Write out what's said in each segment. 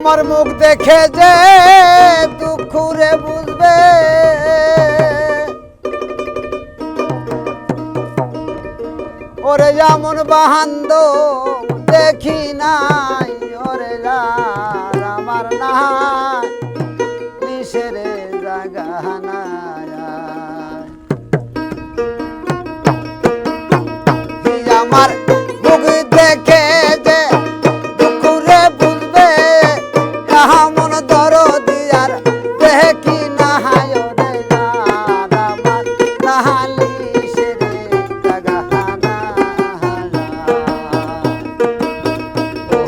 আমার মুখ দেখে যে দুঃখরে বুঝবে ওরে যেমন বাহান্দ দেখি নাই ওরে যার আমার না নিশেরে জাগানা আমার মুখ দেখে যে দুঃখরে বুঝবে এমন দরদি আর দেখি না ওরে যার আমার নাহালি সেরে জাগানা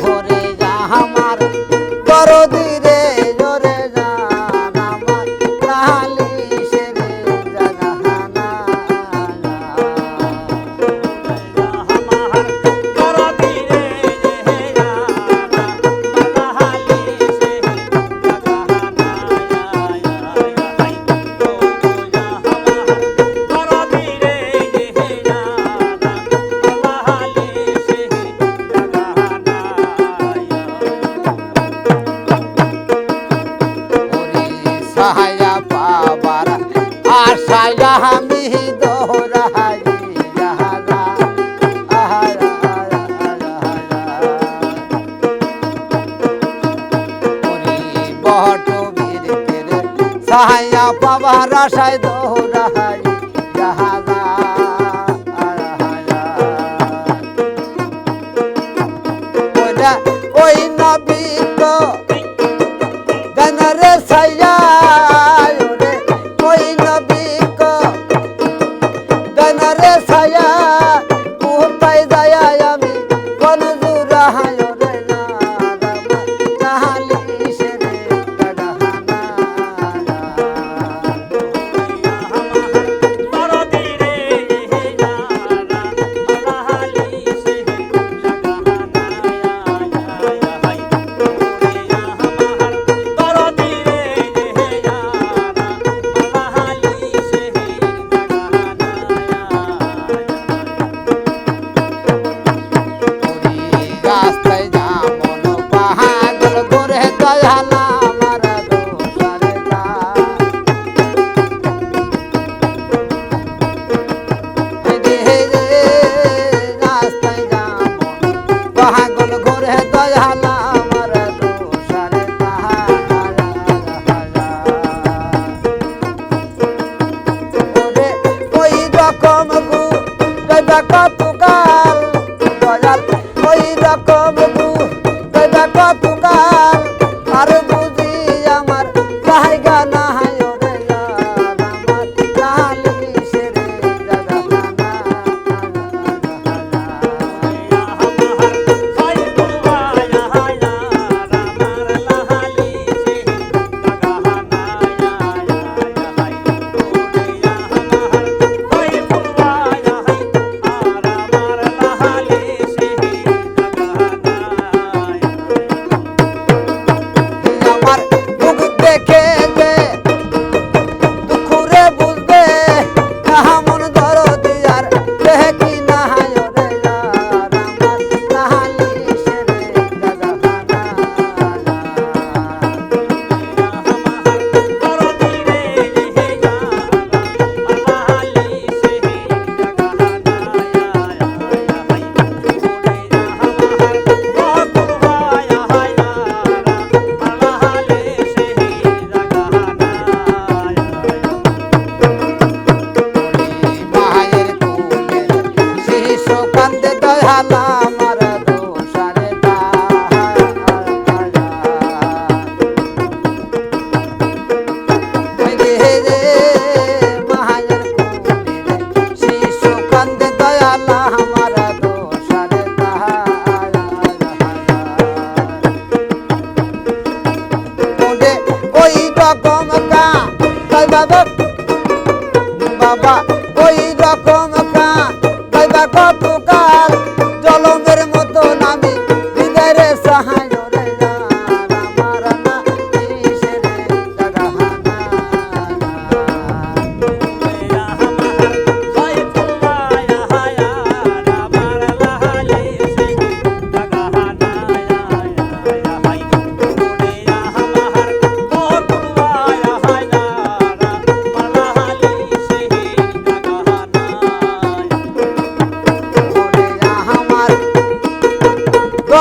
ওরে যা আমার দরদি রে ওরে যার আমার নাহালি সেরে জাগানা সাহায্য পাবার আশায় আমি দৌড়াই বটবীর সাহায্য পাবার আশায় দৌড়াই ওই নবী তো গনরে সাইয়া রে ওই নবী কো গনরে সাইয়া কোথায় যায় আমি কোন জুরাহায় রে নাহালি সেরে জাগানা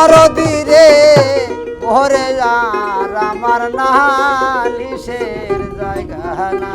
দরদি রে ওরে আর আমার নালিশের জায়গা না